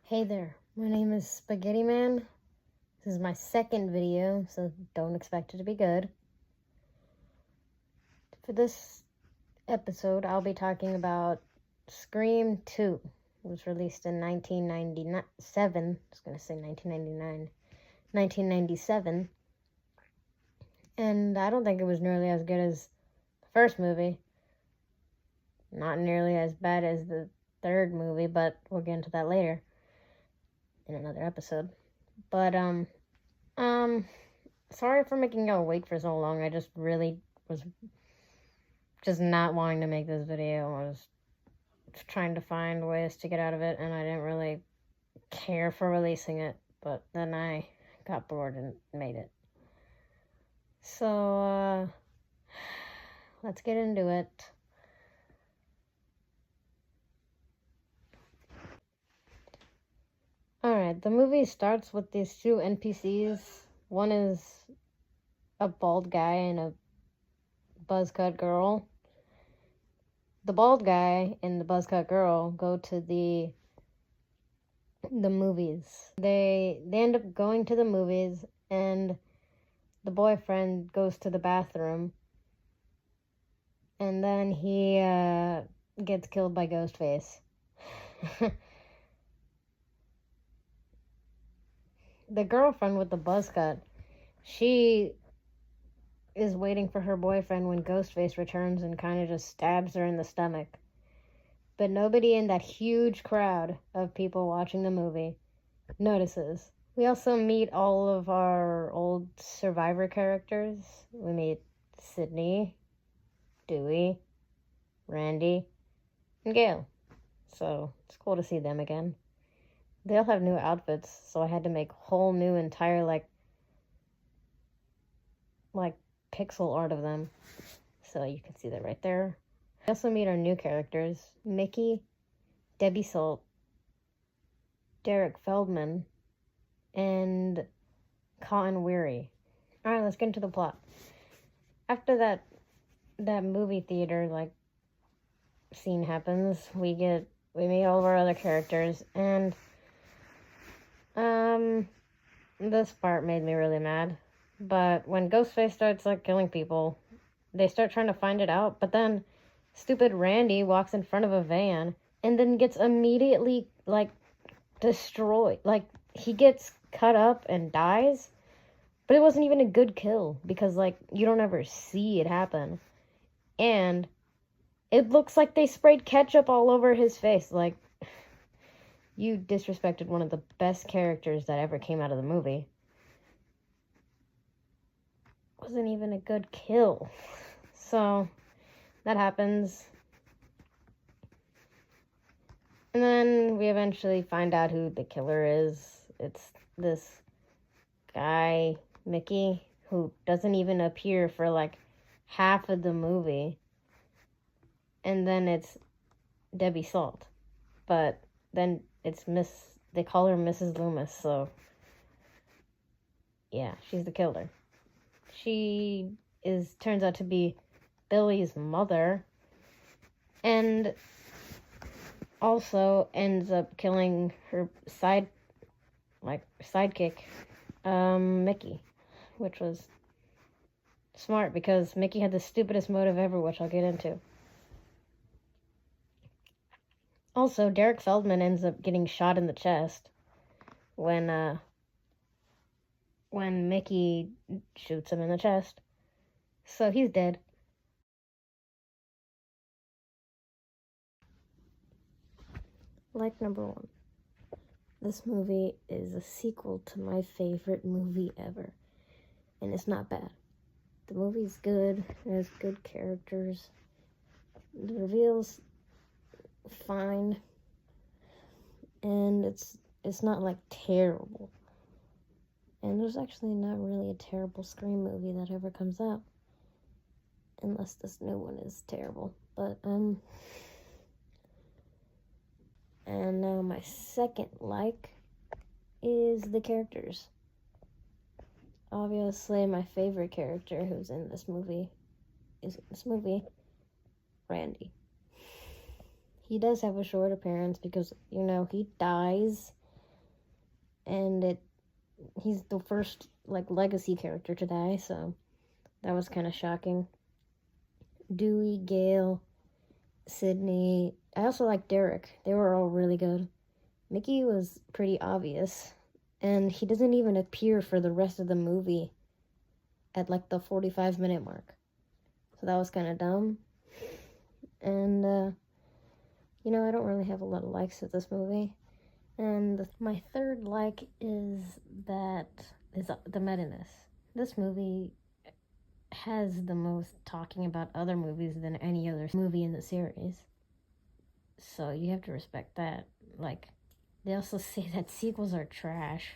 Hey there, my name is Spaghetti Man. This is my second video, so don't expect it to be good. For this episode, I'll be talking about Scream 2. It was released in 1997. I was going to say 1999. 1997. And I don't think it was nearly as good as the first movie. Not nearly as bad as the third movie, but we'll get into that later in another episode. But, sorry for making y'all wait for so long. I just really was just not wanting to make this video. I was trying to find ways to get out of it, and I didn't really care for releasing it, but then I got bored and made it. So, let's get into it. Alright, the movie starts with these two NPCs. One is a bald guy and a buzzcut girl. The bald guy and the buzzcut girl go to the movies. They end up going to the movies, and the boyfriend goes to the bathroom, and then he gets killed by Ghostface. The girlfriend with the buzz cut, she is waiting for her boyfriend when Ghostface returns and kind of just stabs her in the stomach. But nobody in that huge crowd of people watching the movie notices. We also meet all of our old Survivor characters. We meet Sydney, Dewey, Randy, and Gail. So it's cool to see them again. They all have new outfits, so I had to make whole new entire like pixel art of them. So you can see that right there. We also meet our new characters: Mickey, Debbie Salt, Derek Feldman, and Cotton Weary. Alright, let's get into the plot. After that movie theater scene happens, we meet all of our other characters, and this part made me really mad. But when Ghostface starts killing people, they start trying to find it out, but then stupid Randy walks in front of a van and then gets immediately destroyed. He gets cut up and dies, but it wasn't even a good kill because you don't ever see it happen. And it looks like they sprayed ketchup all over his face. You disrespected one of the best characters that ever came out of the movie. Wasn't even a good kill. So that happens. And then we eventually find out who the killer is. It's this guy, Mickey, who doesn't even appear for half of the movie. And then it's Debbie Salt. But then it's they call her Mrs. Loomis, so yeah, she's the killer. She turns out to be Billy's mother, and also ends up killing her sidekick, Mickey, which was smart because Mickey had the stupidest motive ever, which I'll get into. Also, Derek Feldman ends up getting shot in the chest when Mickey shoots him in the chest. So he's dead. Number 1. This movie is a sequel to my favorite movie ever. And it's not bad. The movie's good. It has good characters. The reveal's fine. And it's not terrible. And there's actually not really a terrible Scream movie that ever comes out. Unless this new one is terrible. But, and now my second is the characters. Obviously, my favorite character who's in this movie Randy. He does have a short appearance because, he dies and he's the first like legacy character to die, so that was kind of shocking. Dewey, Gale, Sydney. I also like Derek. They were all really good. Mickey was pretty obvious, and he doesn't even appear for the rest of the movie at like the 45-minute mark. So that was kind of dumb. And, I don't really have a lot of likes of this movie. And my third like is the meta-ness. This movie has the most talking about other movies than any other movie in the series. So you have to respect that. Like, they also say that sequels are trash,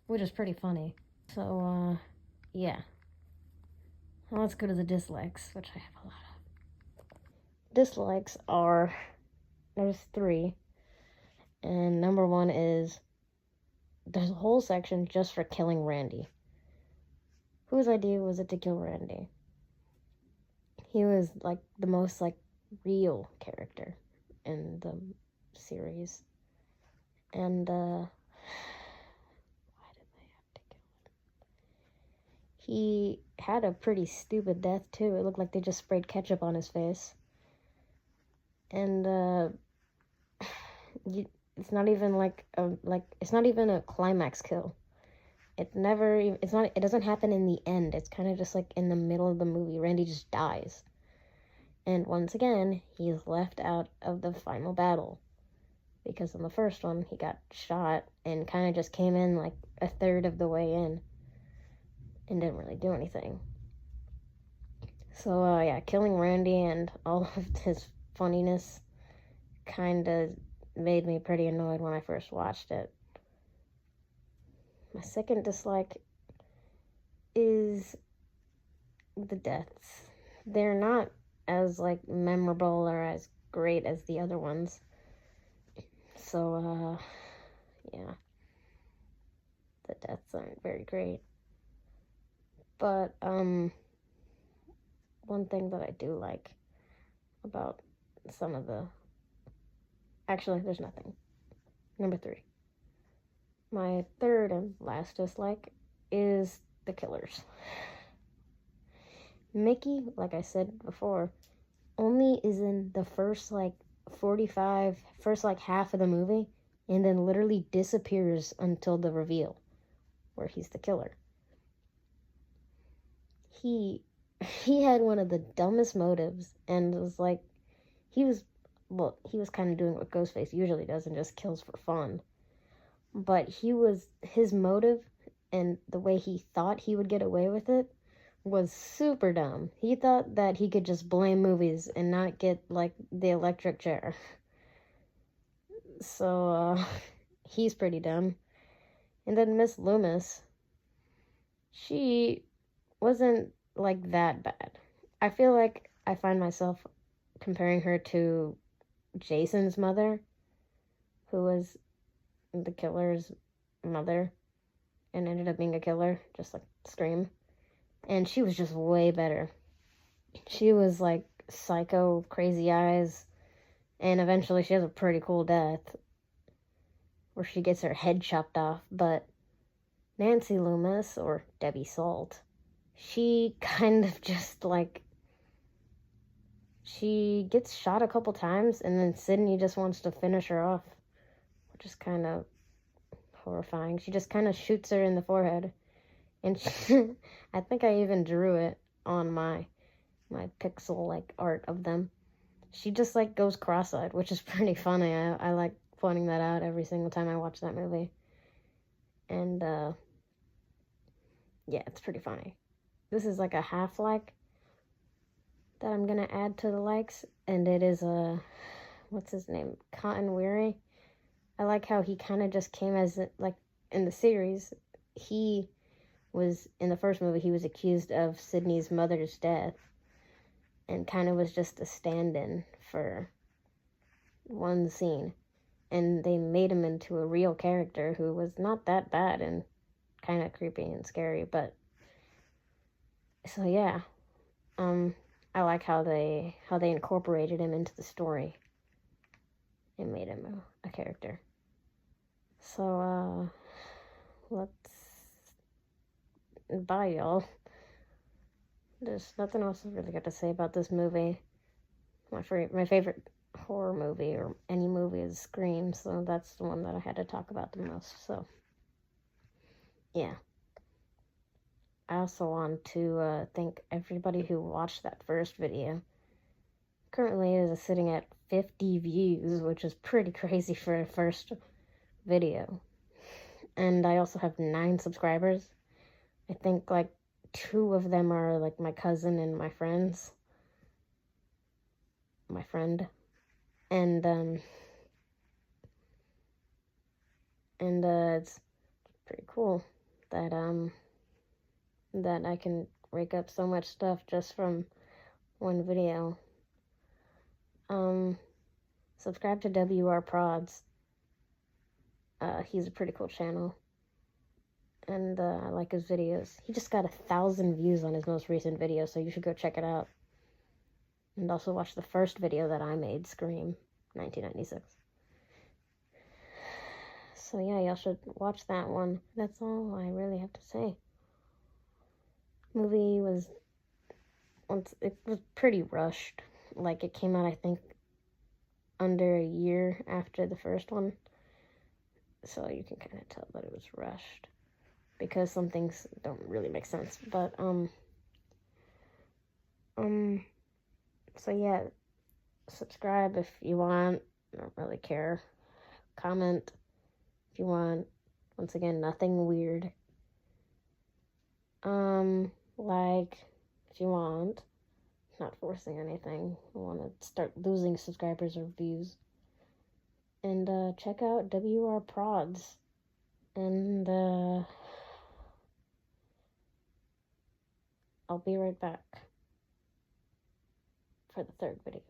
which is pretty funny. So, yeah. Well, let's go to the dislikes, which I have a lot of. Dislikes there's 3. And number 1 is there's a whole section just for killing Randy. Whose idea was it to kill Randy? He was like the most like real character in the series. And why did they have to kill him? He had a pretty stupid death too. It looked like they just sprayed ketchup on his face. And it's not even it's not even a climax kill. It doesn't happen in the end. It's kind of just like in the middle of the movie. Randy just dies. And once again, he's left out of the final battle. Because in the first one, he got shot and kind of just came in like a third of the way in. And didn't really do anything. So, yeah, killing Randy and all of his funniness kind of made me pretty annoyed when I first watched it. My second dislike is the deaths. They're not as like memorable or as great as the other ones. So, yeah. The deaths aren't very great. But, one thing that I do like about some of the... Actually, there's nothing. Number 3. My third and last dislike is the killers. Mickey, like I said before, only is in the first like half of the movie, and then literally disappears until the reveal where he's the killer. He had one of the dumbest motives, and it was like he was kind of doing what Ghostface usually does and just kills for fun. But his motive and the way he thought he would get away with it was super dumb. He thought that he could just blame movies and not get, like, the electric chair. So, he's pretty dumb. And then Miss Loomis, she wasn't, like, that bad. I feel like I find myself comparing her to Jason's mother, who was the killer's mother and ended up being a killer, just like Scream. And she was just way better. She was like psycho, crazy eyes, and eventually she has a pretty cool death where she gets her head chopped off. But Nancy Loomis, or Debbie Salt, she kind of just like, she gets shot a couple times and then Sydney just wants to finish her off, which is kind of horrifying. She just kind of shoots her in the forehead. And I think I even drew it on my pixel like art of them. She just like goes cross-eyed, which is pretty funny. I like pointing that out every single time I watch that movie. And yeah, it's pretty funny. This is like a half like that I'm gonna add to the likes, and it is what's his name? Cotton Weary. I like how he kind of just came as like in the series. He was in the first movie. He was accused of Sydney's mother's death, and kind of was just a stand-in for one scene. And they made him into a real character who was not that bad and kind of creepy and scary. But so yeah, I like how they incorporated him into the story and made him a character. So Bye, y'all. There's nothing else I've really got to say about this movie. My favorite horror movie or any movie is Scream, so that's the one that I had to talk about the most. So, yeah. I also want to thank everybody who watched that first video. Currently, it is sitting at 50 views, which is pretty crazy for a first video. And I also have 9 subscribers. I think like 2 of them are like my cousin and my friend. And it's pretty cool that that I can rake up so much stuff just from one video. Subscribe to WR Prods. He's a pretty cool channel. And I like his videos. He just got 1,000 views on his most recent video, so you should go check it out. And also watch the first video that I made, Scream, 1996. So yeah, y'all should watch that one. That's all I really have to say. Movie was pretty rushed. Like, it came out, I think, under a year after the first one. So you can kind of tell that it was rushed. Because some things don't really make sense. But, so yeah, subscribe if you want. I don't really care. Comment if you want. Once again, nothing weird. Like if you want. Not forcing anything. I want to start losing subscribers or views. And check out WR Prods. And I'll be right back for the third video.